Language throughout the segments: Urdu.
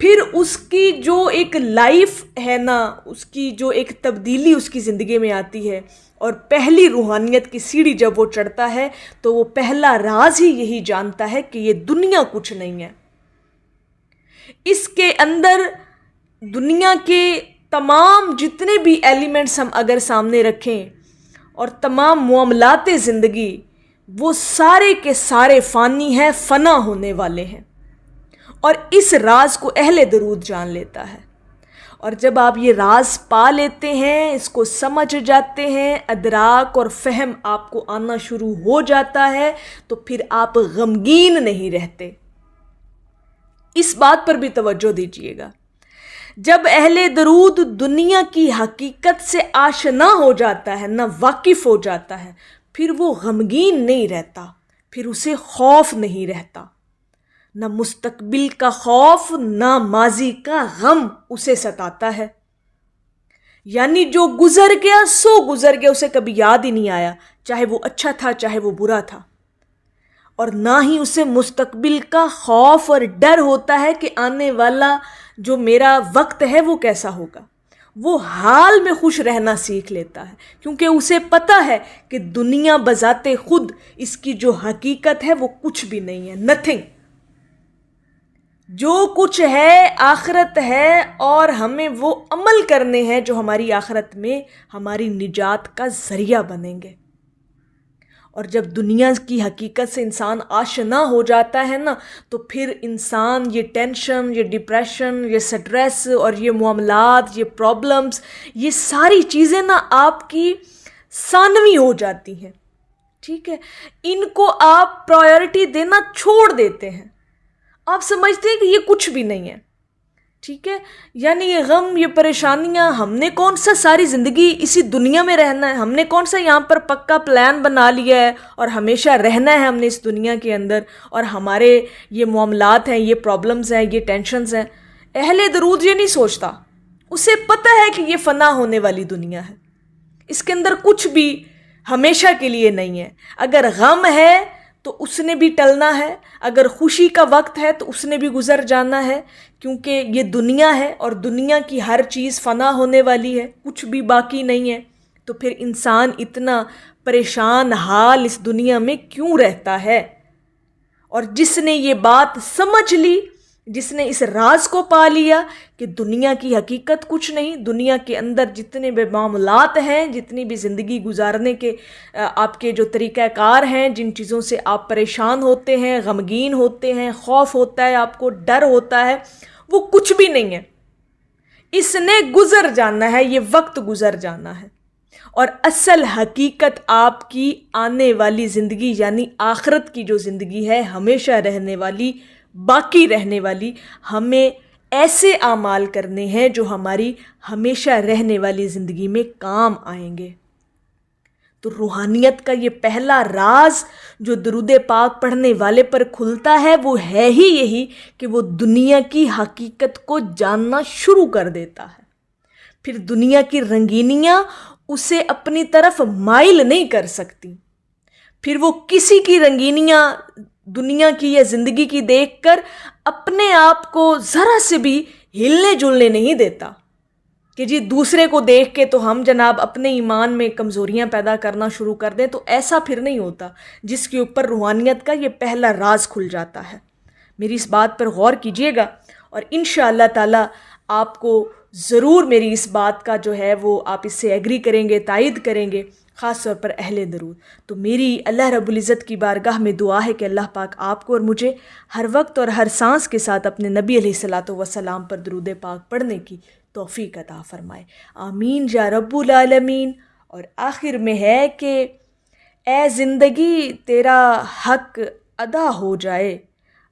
پھر اس کی جو ایک لائف ہے نا، اس کی جو ایک تبدیلی اس کی زندگی میں آتی ہے، اور پہلی روحانیت کی سیڑھی جب وہ چڑھتا ہے تو وہ پہلا راز ہی یہی جانتا ہے کہ یہ دنیا کچھ نہیں ہے. اس کے اندر دنیا کے تمام جتنے بھی ایلیمنٹس ہم اگر سامنے رکھیں اور تمام معاملات زندگی، وہ سارے کے سارے فانی ہیں، فنا ہونے والے ہیں. اور اس راز کو اہل درود جان لیتا ہے. اور جب آپ یہ راز پا لیتے ہیں، اس کو سمجھ جاتے ہیں، ادراک اور فہم آپ کو آنا شروع ہو جاتا ہے، تو پھر آپ غمگین نہیں رہتے. اس بات پر بھی توجہ دیجیے گا. جب اہل درود دنیا کی حقیقت سے آشنا ہو جاتا ہے، نہ واقف ہو جاتا ہے، پھر وہ غمگین نہیں رہتا، پھر اسے خوف نہیں رہتا، نہ مستقبل کا خوف، نہ ماضی کا غم اسے ستاتا ہے. یعنی جو گزر گیا سو گزر گیا، اسے کبھی یاد ہی نہیں آیا، چاہے وہ اچھا تھا چاہے وہ برا تھا. اور نہ ہی اسے مستقبل کا خوف اور ڈر ہوتا ہے کہ آنے والا جو میرا وقت ہے وہ کیسا ہوگا. وہ حال میں خوش رہنا سیکھ لیتا ہے، کیونکہ اسے پتہ ہے کہ دنیا بذات خود اس کی جو حقیقت ہے وہ کچھ بھی نہیں ہے، نتھنگ. جو کچھ ہے آخرت ہے، اور ہمیں وہ عمل کرنے ہیں جو ہماری آخرت میں ہماری نجات کا ذریعہ بنیں گے. اور جب دنیا کی حقیقت سے انسان آشنا ہو جاتا ہے نا، تو پھر انسان یہ ٹینشن، یہ ڈپریشن، یہ سٹریس اور یہ معاملات، یہ پرابلمز، یہ ساری چیزیں نا آپ کی ثانوی ہو جاتی ہیں. ٹھیک ہے، ان کو آپ پرائیورٹی دینا چھوڑ دیتے ہیں. آپ سمجھتے ہیں کہ یہ کچھ بھی نہیں ہے. ٹھیک ہے، یعنی یہ غم، یہ پریشانیاں، ہم نے کون سا ساری زندگی اسی دنیا میں رہنا ہے؟ ہم نے کون سا یہاں پر پکا پلان بنا لیا ہے اور ہمیشہ رہنا ہے ہم نے اس دنیا کے اندر؟ اور ہمارے یہ معاملات ہیں، یہ پرابلمز ہیں، یہ ٹینشنز ہیں. اہل درود یہ نہیں سوچتا. اسے پتہ ہے کہ یہ فنا ہونے والی دنیا ہے، اس کے اندر کچھ بھی ہمیشہ کے لیے نہیں ہے. اگر غم ہے تو اس نے بھی ٹلنا ہے، اگر خوشی کا وقت ہے تو اس نے بھی گزر جانا ہے، کیونکہ یہ دنیا ہے اور دنیا کی ہر چیز فنا ہونے والی ہے، کچھ بھی باقی نہیں ہے. تو پھر انسان اتنا پریشان حال اس دنیا میں کیوں رہتا ہے؟ اور جس نے یہ بات سمجھ لی، جس نے اس راز کو پا لیا کہ دنیا کی حقیقت کچھ نہیں، دنیا کے اندر جتنے بھی معاملات ہیں، جتنی بھی زندگی گزارنے کے آپ کے جو طریقہ کار ہیں، جن چیزوں سے آپ پریشان ہوتے ہیں، غمگین ہوتے ہیں، خوف ہوتا ہے، آپ کو ڈر ہوتا ہے، وہ کچھ بھی نہیں ہے. اس نے گزر جانا ہے، یہ وقت گزر جانا ہے. اور اصل حقیقت آپ کی آنے والی زندگی، یعنی آخرت کی جو زندگی ہے، ہمیشہ رہنے والی، باقی رہنے والی. ہمیں ایسے اعمال کرنے ہیں جو ہماری ہمیشہ رہنے والی زندگی میں کام آئیں گے. تو روحانیت کا یہ پہلا راز جو درود پاک پڑھنے والے پر کھلتا ہے، وہ ہے ہی یہی کہ وہ دنیا کی حقیقت کو جاننا شروع کر دیتا ہے. پھر دنیا کی رنگینیاں اسے اپنی طرف مائل نہیں کر سکتی. پھر وہ کسی کی رنگینیاں دنیا کی یا زندگی کی دیکھ کر اپنے آپ کو ذرا سے بھی ہلنے جلنے نہیں دیتا کہ جی دوسرے کو دیکھ کے تو ہم جناب اپنے ایمان میں کمزوریاں پیدا کرنا شروع کر دیں. تو ایسا پھر نہیں ہوتا جس کے اوپر روحانیت کا یہ پہلا راز کھل جاتا ہے. میری اس بات پر غور کیجیے گا، اور انشاءاللہ تعالی آپ کو ضرور میری اس بات کا جو ہے وہ آپ اس سے ایگری کریں گے، تائید کریں گے، خاص طور پر اہل درود. تو میری اللہ رب العزت کی بارگاہ میں دعا ہے کہ اللہ پاک آپ کو اور مجھے ہر وقت اور ہر سانس کے ساتھ اپنے نبی علیہ الصلاۃ والسلام پر درود پاک پڑھنے کی توفیق عطا فرمائے. آمین یا رب العالمین. اور آخر میں ہے کہ اے زندگی تیرا حق ادا ہو جائے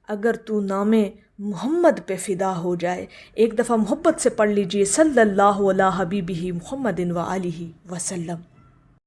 اگر تو نام محمد پہ فدا ہو جائے. ایک دفعہ محبت سے پڑھ لیجئے، صلی اللہ علیہ حبیبہ محمد و آلہ وسلم.